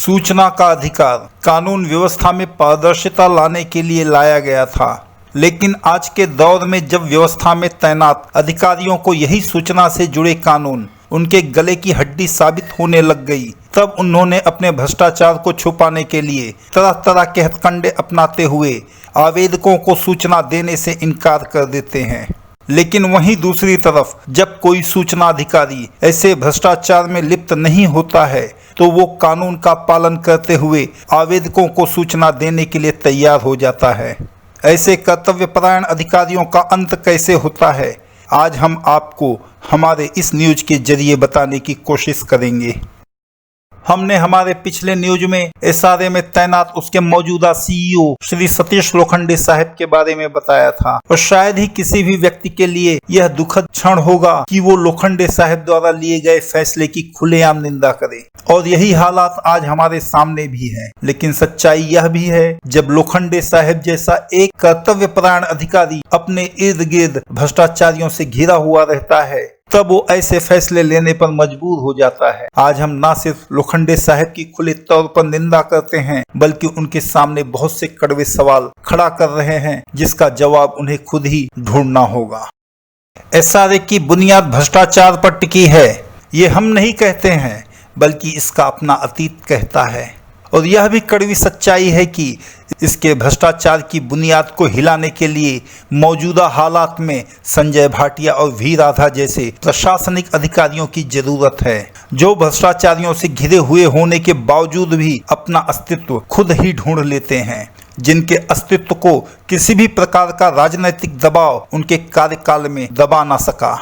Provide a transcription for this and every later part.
सूचना का अधिकार कानून व्यवस्था में पारदर्शिता लाने के लिए लाया गया था, लेकिन आज के दौर में जब व्यवस्था में तैनात अधिकारियों को यही सूचना से जुड़े कानून उनके गले की हड्डी साबित होने लग गई, तब उन्होंने अपने भ्रष्टाचार को छुपाने के लिए तरह तरह के हथकंडे अपनाते हुए आवेदकों को सूचना देने से इनकार कर देते हैं। लेकिन वहीं दूसरी तरफ जब कोई सूचना अधिकारी ऐसे भ्रष्टाचार में लिप्त नहीं होता है तो वो कानून का पालन करते हुए आवेदकों को सूचना देने के लिए तैयार हो जाता है। ऐसे कर्तव्यपरायण अधिकारियों का अंत कैसे होता है, आज हम आपको हमारे इस न्यूज के जरिए बताने की कोशिश करेंगे। हमने हमारे पिछले न्यूज में एसआरए में तैनात उसके मौजूदा सीईओ श्री सतीश लोखंडे साहब के बारे में बताया था, और शायद ही किसी भी व्यक्ति के लिए यह दुखद क्षण होगा कि वो लोखंडे साहब द्वारा लिए गए फैसले की खुलेआम निंदा करे, और यही हालात आज हमारे सामने भी है। लेकिन सच्चाई यह भी है, जब लोखंडे साहब जैसा एक कर्तव्यपरायण अधिकारी अपने इर्द गिर्द भ्रष्टाचारियों से घिरा हुआ रहता है, तब वो ऐसे फैसले लेने पर मजबूर हो जाता है। आज हम न सिर्फ लोखंडे साहब की खुले तौर पर निंदा करते हैं, बल्कि उनके सामने बहुत से कड़वे सवाल खड़ा कर रहे हैं, जिसका जवाब उन्हें खुद ही ढूंढना होगा। एसआरए की बुनियाद भ्रष्टाचार पर टिकी है, ये हम नहीं कहते हैं, बल्कि इसका अपना अतीत कहता है। और यह भी कड़वी सच्चाई है कि इसके भ्रष्टाचार की बुनियाद को हिलाने के लिए मौजूदा हालात में संजय भाटिया और वी राधा जैसे प्रशासनिक अधिकारियों की जरूरत है, जो भ्रष्टाचारियों से घिरे हुए होने के बावजूद भी अपना अस्तित्व खुद ही ढूंढ लेते हैं, जिनके अस्तित्व को किसी भी प्रकार का राजनीतिक दबाव उनके कार्यकाल में दबा ना सका।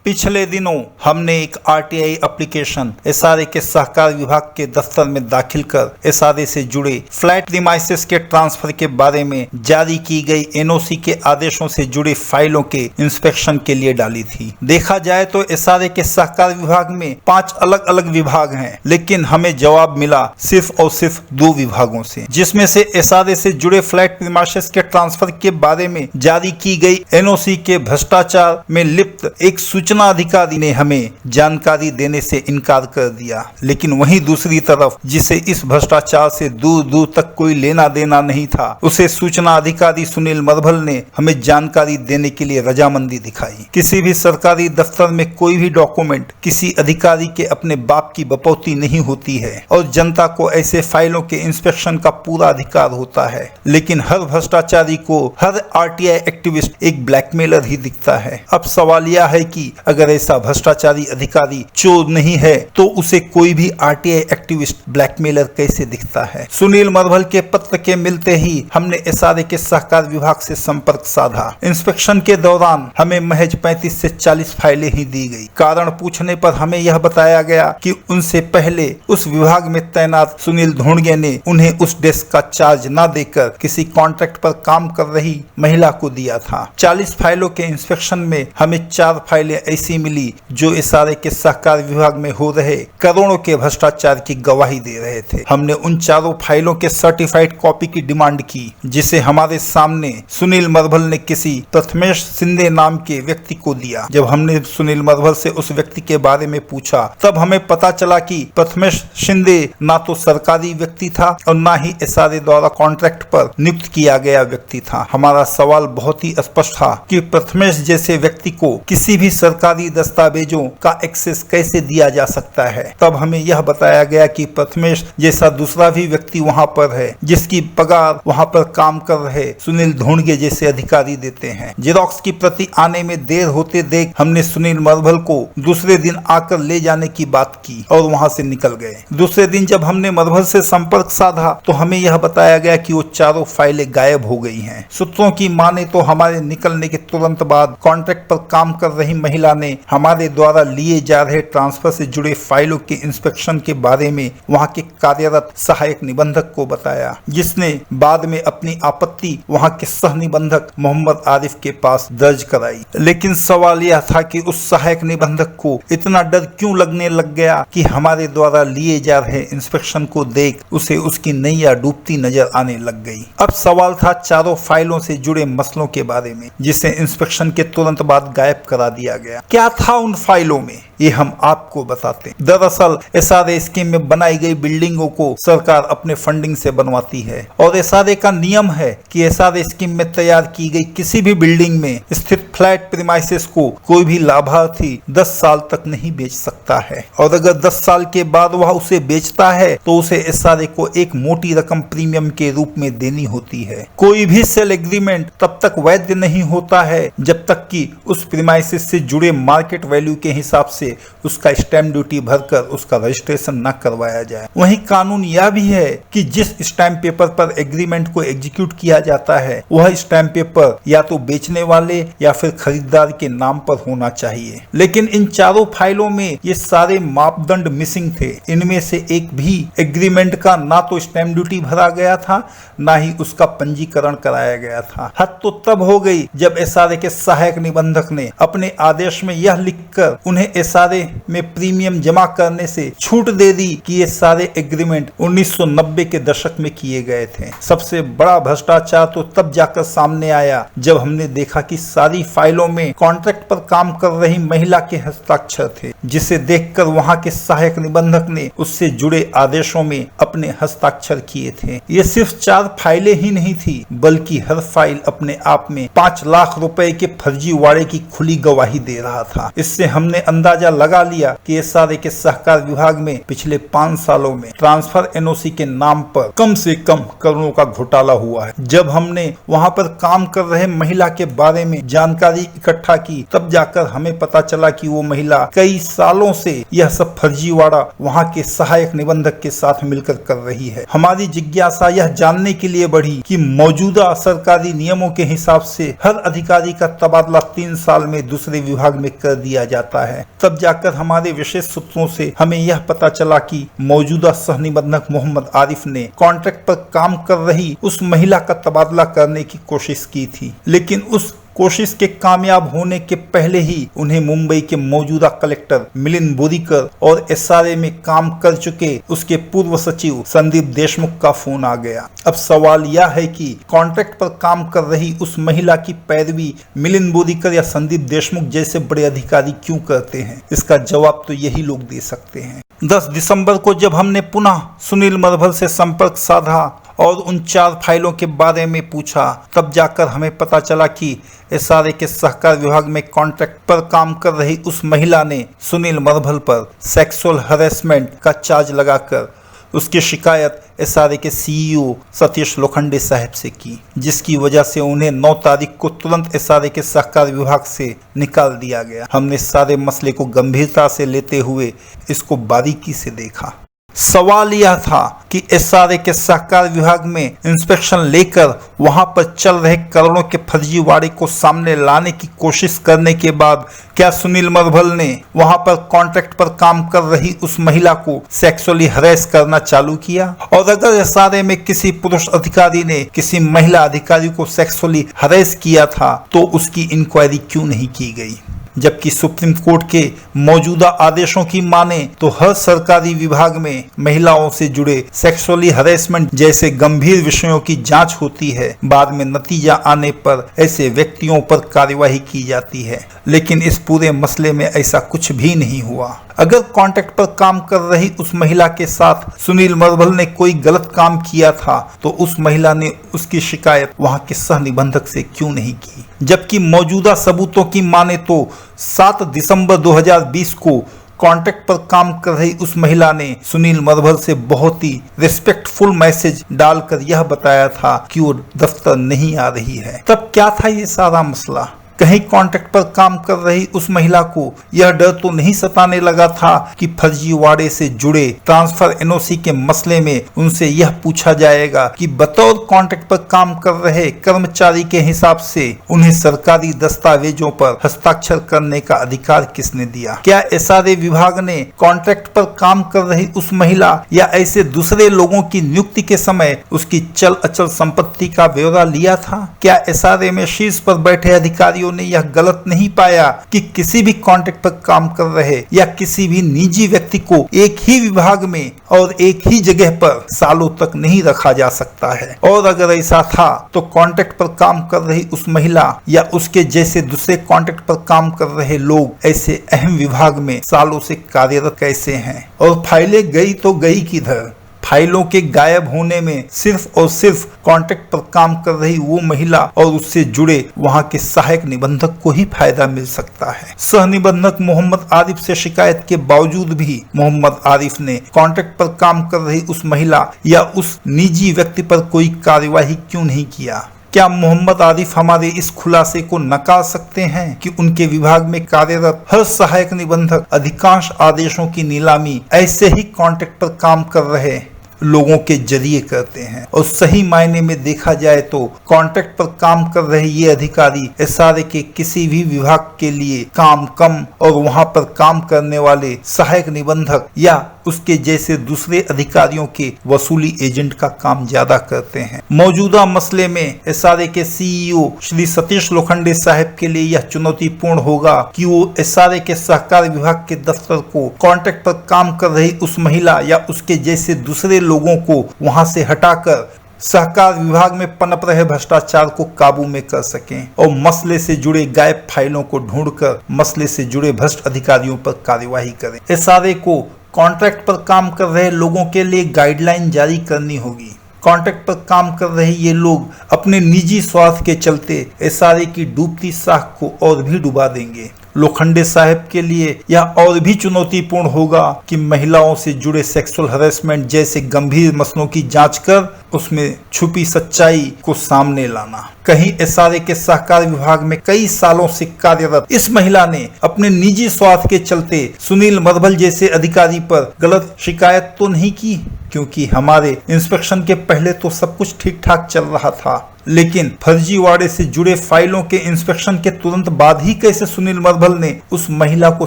पिछले दिनों हमने एक आरटीआई एप्लीकेशन एसआरए के सहकार विभाग के दफ्तर में दाखिल कर एसआरए से जुड़े फ्लैट प्रीमाइसेस के ट्रांसफर के बारे में जारी की गई एनओसी के आदेशों से जुड़े फाइलों के इंस्पेक्शन के लिए डाली थी। देखा जाए तो एसआरए के सहकार विभाग में 5 अलग अलग विभाग हैं, लेकिन हमें जवाब मिला सिर्फ और सिर्फ 2 विभागों से, जिसमें से एसआरए से जुड़े फ्लैट प्रीमाइसेस के ट्रांसफर के बारे में जारी की गई एनओसी के भ्रष्टाचार में लिप्त एक सूचना अधिकारी ने हमें जानकारी देने से इनकार कर दिया। लेकिन वहीं दूसरी तरफ जिसे इस भ्रष्टाचार से दूर दूर तक कोई लेना देना नहीं था, उसे सूचना अधिकारी सुनील मरभल ने हमें जानकारी देने के लिए रजामंदी दिखाई। किसी भी सरकारी दफ्तर में कोई भी डॉक्यूमेंट किसी अधिकारी के अपने बाप की बपौती नहीं होती है, और जनता को ऐसे फाइलों के इंस्पेक्शन का पूरा अधिकार होता है। लेकिन हर भ्रष्टाचारी को, हर आरटीआई एक्टिविस्ट एक ब्लैकमेलर ही दिखता है। अब सवाल यह है कि अगर ऐसा भ्रष्टाचारी अधिकारी चोर नहीं है, तो उसे कोई भी आरटीआई एक्टिविस्ट ब्लैकमेलर कैसे दिखता है। सुनील मरभल के पत्र के मिलते ही हमने एसआरए के सहकार विभाग से संपर्क साधा। इंस्पेक्शन के दौरान हमें महज 35 से 40 फाइलें ही दी गई। कारण पूछने पर हमें यह बताया गया कि उनसे पहले उस विभाग में तैनात सुनील धोंडगे ने उन्हें उस डेस्क का चार्ज न देकर किसी कॉन्ट्रैक्ट पर काम कर रही महिला को दिया था। 40 फाइलों के इंस्पेक्शन में हमें 4 फाइलें ऐसी मिली जो एसआरए के सहकार विभाग में हो रहे करोड़ों के भ्रष्टाचार की गवाही दे रहे थे। हमने उन 4 फाइलों के सर्टिफाइड कॉपी की डिमांड की, जिसे हमारे सामने सुनील मरभल ने किसी प्रथमेश शिंदे नाम के व्यक्ति को दिया। जब हमने सुनील मरभल से उस व्यक्ति के बारे में पूछा, तब हमें पता चला कि प्रथमेश शिंदे ना तो सरकारी व्यक्ति था और ना ही एसआरए द्वारा कॉन्ट्रैक्ट पर नियुक्त किया गया व्यक्ति था। हमारा सवाल बहुत ही स्पष्ट था कि प्रथमेश जैसे व्यक्ति को किसी भी सरकारी दस्तावेजों का एक्सेस कैसे दिया जा सकता है। तब हमें यह बताया गया कि प्रथमेश जैसा दूसरा भी व्यक्ति वहां पर है, जिसकी पगार वहां पर काम कर रहे सुनील धोंडगे जैसे अधिकारी देते हैं। जेरोक्स की प्रति आने में देर होते देख हमने सुनील मरभल को दूसरे दिन आकर ले जाने की बात की और वहां से निकल गए। दूसरे दिन जब हमने मरभल से संपर्क साधा तो हमें यह बताया गया कि वो 4 फाइलें गायब हो गई हैं। सूत्रों की माने तो हमारे निकलने के तुरंत बाद कॉन्ट्रैक्ट पर काम कर रही महिला ने हमारे द्वारा लिए जा रहे ट्रांसफर से जुड़े फाइलों के इंस्पेक्शन के बारे में वहां के कार्यरत सहायक निबंधक को बताया, जिसने बाद में अपनी आपत्ति वहां के सह निबंधक मोहम्मद आरिफ के पास दर्ज कराई। लेकिन सवाल यह था कि उस सहायक निबंधक को इतना डर क्यों लगने लग गया कि हमारे द्वारा लिए जा रहे इंस्पेक्शन को देख उसे उसकी नैया डूबती नजर आने लग गई। अब सवाल था 4 फाइलों से जुड़े मसलों के बारे में, जिसे इंस्पेक्शन के तुरंत बाद गायब करा दिया गया। क्या था उन फाइलों में? ये हम आपको बताते हैं। दरअसल एसआरए स्कीम में बनाई गई बिल्डिंगों को सरकार अपने फंडिंग से बनवाती है और एसआरए का नियम है कि एसआरए स्कीम में तैयार की गई किसी भी बिल्डिंग में स्थित फ्लैट प्रीमाइसेस को कोई भी लाभार्थी 10 साल तक नहीं बेच सकता है और अगर 10 साल के बाद वह उसे बेचता है तो उसे एसआरए को एक मोटी रकम प्रीमियम के रूप में देनी होती है। कोई भी सेल एग्रीमेंट तब तक वैध नहीं होता है जब तक कि उस प्रीमाइसेस से जुड़े मार्केट वैल्यू के हिसाब से उसका स्टैंप ड्यूटी भरकर उसका रजिस्ट्रेशन न करवाया जाए। वहीं कानून यह भी है कि जिस स्टैंप पेपर पर एग्रीमेंट को एग्जीक्यूट किया जाता है वह स्टैंप पेपर या तो बेचने वाले या फिर खरीदार के नाम पर होना चाहिए। लेकिन इन चारों फाइलों में ये सारे मापदंड मिसिंग थे। इनमें से एक भी एग्रीमेंट का ना तो स्टैंप ड्यूटी भरा गया था ना ही उसका पंजीकरण कराया गया था। हद तो तब हो गई जब एसआरए के सहायक निबंधक ने अपने आदेश में यह लिखकर उन्हें एसआरए में प्रीमियम जमा करने से छूट दे दी कि ये सारे एग्रीमेंट 1990 के दशक में किए गए थे। सबसे बड़ा भ्रष्टाचार तो तब जाकर सामने आया जब हमने देखा कि सारी फाइलों में कॉन्ट्रैक्ट पर काम कर रही महिला के हस्ताक्षर थे, जिसे देखकर वहां के सहायक निबंधक ने उससे जुड़े आदेशों में अपने हस्ताक्षर किए थे। ये सिर्फ 4 फाइलें ही नहीं थी बल्कि हर फाइल अपने आप में 5 लाख रुपए के फर्जीवाड़े की खुली गवाही दे रहा था। इससे हमने अंदाजा लगा लिया कि एसआरए के सहकार विभाग में पिछले 5 सालों में ट्रांसफर एनओसी के नाम पर कम से कम करोड़ों का घोटाला हुआ है। जब हमने वहां पर काम कर रहे महिला के बारे में जानकारी इकट्ठा की तब जाकर हमें पता चला कि वो महिला कई सालों से यह सब फर्जीवाड़ा वहां के सहायक निबंधक के साथ मिलकर कर रही है। हमारी जिज्ञासा यह जानने के लिए बढ़ी कि मौजूदा सरकारी नियमों के हिसाब से हर अधिकारी का तबादला 3 साल में दूसरे विभाग में कर दिया जाता है। तब जाकर हमारे विशेष सूत्रों से हमें यह पता चला कि मौजूदा सह निबंधक मोहम्मद आरिफ ने कॉन्ट्रैक्ट पर काम कर रही उस महिला का तबादला करने की कोशिश की थी, लेकिन उस कोशिश के कामयाब होने के पहले ही उन्हें मुंबई के मौजूदा कलेक्टर मिलिंद बोरीकर और एसआरए में काम कर चुके उसके पूर्व सचिव संदीप देशमुख का फोन आ गया। अब सवाल यह है कि कॉन्ट्रैक्ट पर काम कर रही उस महिला की पैरवी मिलिंद बोरीकर या संदीप देशमुख जैसे बड़े अधिकारी क्यों करते हैं? इसका जवाब तो यही लोग दे सकते हैं। 10 दिसंबर को जब हमने पुनः सुनील मरभल से संपर्क साधा और उन 4 फाइलों के बारे में पूछा तब जाकर हमें पता चला कि एसआरए के सहकार विभाग में कॉन्ट्रैक्ट पर काम कर रही उस महिला ने सुनील मरभल पर सेक्सुअल हैरेसमेंट का चार्ज लगाकर उसकी शिकायत एसआरए के सीईओ सतीश लोखंडे साहब से की, जिसकी वजह से उन्हें 9 तारीख को तुरंत एसआरए के सहकार विभाग से निकाल दिया गया। हमने सारे मसले को गंभीरता से लेते हुए इसको बारीकी से देखा। सवाल यह था कि एसआरए के सहकार विभाग में इंस्पेक्शन लेकर वहां पर चल रहे करोड़ों के फर्जीवाड़े को सामने लाने की कोशिश करने के बाद क्या सुनील मरभल ने वहां पर कॉन्ट्रैक्ट पर काम कर रही उस महिला को सेक्सुअली हरेस करना चालू किया? और अगर एसआरए में किसी पुरुष अधिकारी ने किसी महिला अधिकारी को सेक्सुअली हरेस किया था तो उसकी इंक्वायरी क्यों नहीं की गई? जबकि सुप्रीम कोर्ट के मौजूदा आदेशों की माने तो हर सरकारी विभाग में महिलाओं से जुड़े सेक्सुअली हरेसमेंट जैसे गंभीर विषयों की जांच होती है। बाद में नतीजा आने पर ऐसे व्यक्तियों पर कार्यवाही की जाती है, लेकिन इस पूरे मसले में ऐसा कुछ भी नहीं हुआ। अगर कॉन्ट्रैक्ट पर काम कर रही उस महिला के साथ सुनील मरभल ने कोई गलत काम किया था तो उस महिला ने उसकी शिकायत वहां के सह निबंधक से क्यों नहीं की? जबकि मौजूदा सबूतों की माने तो 7 दिसंबर 2020 को कॉन्ट्रैक्ट पर काम कर रही उस महिला ने सुनील मरभल से बहुत ही रिस्पेक्टफुल मैसेज डालकर यह बताया था कि वो दफ्तर नहीं आ रही है। तब क्या था ये सारा मसला? कहीं कॉन्ट्रैक्ट पर काम कर रही उस महिला को यह डर तो नहीं सताने लगा था कि फर्जीवाड़े से जुड़े ट्रांसफर एनओसी के मसले में उनसे यह पूछा जाएगा कि बतौर कॉन्ट्रैक्ट पर काम कर रहे कर्मचारी के हिसाब से उन्हें सरकारी दस्तावेजों पर हस्ताक्षर करने का अधिकार किसने दिया? क्या एसआरए विभाग ने कॉन्ट्रैक्ट पर काम कर रही उस महिला या ऐसे दूसरे लोगों की नियुक्ति के समय उसकी चल अचल संपत्ति का ब्यौरा लिया था? क्या एसआरए में शीर्ष पर बैठे अधिकारियों अधिकारियों ने यह गलत नहीं पाया कि किसी भी कॉन्ट्रैक्ट पर काम कर रहे या किसी भी निजी व्यक्ति को एक ही विभाग में और एक ही जगह पर सालों तक नहीं रखा जा सकता है। और अगर ऐसा था तो कॉन्ट्रैक्ट पर काम कर रही उस महिला या उसके जैसे दूसरे कॉन्ट्रैक्ट पर काम कर रहे लोग ऐसे अहम विभाग में सालों से कार्यरत कैसे हैं? और फाइलें गई तो गई किधर? फाइलों के गायब होने में सिर्फ और सिर्फ कॉन्ट्रैक्ट पर काम कर रही वो महिला और उससे जुड़े वहां के सहायक निबंधक को ही फायदा मिल सकता है। सह निबंधक मोहम्मद आरिफ से शिकायत के बावजूद भी मोहम्मद आरिफ ने कॉन्ट्रैक्ट पर काम कर रही उस महिला या उस निजी व्यक्ति पर कोई कार्यवाही क्यों नहीं किया? क्या मोहम्मद आरिफ हमारे इस खुलासे को नकार सकते हैं कि उनके विभाग में कार्यरत हर सहायक निबंधक अधिकांश आदेशों की नीलामी ऐसे ही कॉन्ट्रैक्ट पर काम कर रहे लोगों के जरिए करते हैं? और सही मायने में देखा जाए तो कॉन्ट्रैक्ट पर काम कर रहे ये अधिकारी एसआरए के किसी भी विभाग के लिए काम कम और वहां पर काम करने वाले सहायक निबंधक या उसके जैसे दूसरे अधिकारियों के वसूली एजेंट का काम ज्यादा करते हैं। मौजूदा मसले में एसआरए के सीईओ श्री सतीश लोखंडे साहब के लिए यह चुनौतीपूर्ण होगा कि वो एसआरए के सहकार विभाग के दफ्तर को कॉन्ट्रैक्ट पर काम कर रही उस महिला या उसके जैसे दूसरे लोगों को वहां से हटाकर सहकार विभाग में पनप रहे भ्रष्टाचार को काबू में कर सकें और मसले से जुड़े गायब फाइलों को ढूंढकर मसले से जुड़े भ्रष्ट अधिकारियों पर कार्यवाही करें। एसआरए को कॉन्ट्रैक्ट पर काम कर रहे लोगों के लिए गाइडलाइन जारी करनी होगी। कॉन्ट्रैक्ट पर काम कर रहे ये लोग अपने निजी स्वार्थ के चलते एसआरए की डूबती साख को और भी डुबा देंगे। लोखंडे साहब के लिए यह और भी चुनौतीपूर्ण होगा कि महिलाओं से जुड़े सेक्सुअल हरेसमेंट जैसे गंभीर मसलों की जांच कर उसमें छुपी सच्चाई को सामने लाना। कहीं एसआरए के सहकार विभाग में कई सालों से कार्यरत इस महिला ने अपने निजी स्वार्थ के चलते सुनील मरभल जैसे अधिकारी पर गलत शिकायत तो नहीं की? क्योंकि हमारे इंस्पेक्शन के पहले तो सब कुछ ठीक ठाक चल रहा था, लेकिन फर्जीवाड़े से जुड़े फाइलों के इंस्पेक्शन के तुरंत बाद ही कैसे सुनील मरभल ने उस महिला को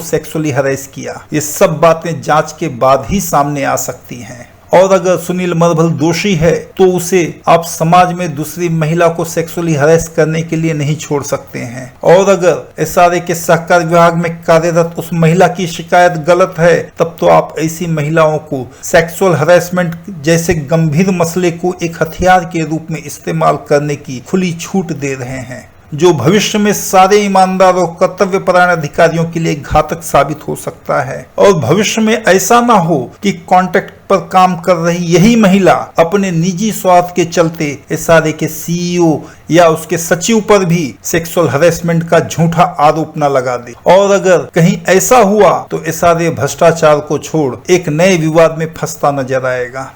सेक्सुअली हरेस किया? ये सब बातें जांच के बाद ही सामने आ सकती हैं। और अगर सुनील मरभल दोषी है तो उसे आप समाज में दूसरी महिला को सेक्सुअली हरेस करने के लिए नहीं छोड़ सकते हैं। और अगर एसआरए के सहकार विभाग में कार्यरत उस महिला की शिकायत गलत है तब तो आप ऐसी महिलाओं को सेक्सुअल हरेसमेंट जैसे गंभीर मसले को एक हथियार के रूप में इस्तेमाल करने की खुली छूट दे रहे हैं, जो भविष्य में सारे ईमानदार और कर्तव्यपरायण अधिकारियों के लिए घातक साबित हो सकता है। और भविष्य में ऐसा ना हो कि कॉन्ट्रैक्ट पर काम कर रही यही महिला अपने निजी स्वार्थ के चलते एसआरए के सीईओ या उसके सचिव पर भी सेक्सुअल हरेसमेंट का झूठा आरोप न लगा दे। और अगर कहीं ऐसा हुआ तो एसआरए भ्रष्टाचार को छोड़ एक नए विवाद में फंसता नजर आएगा।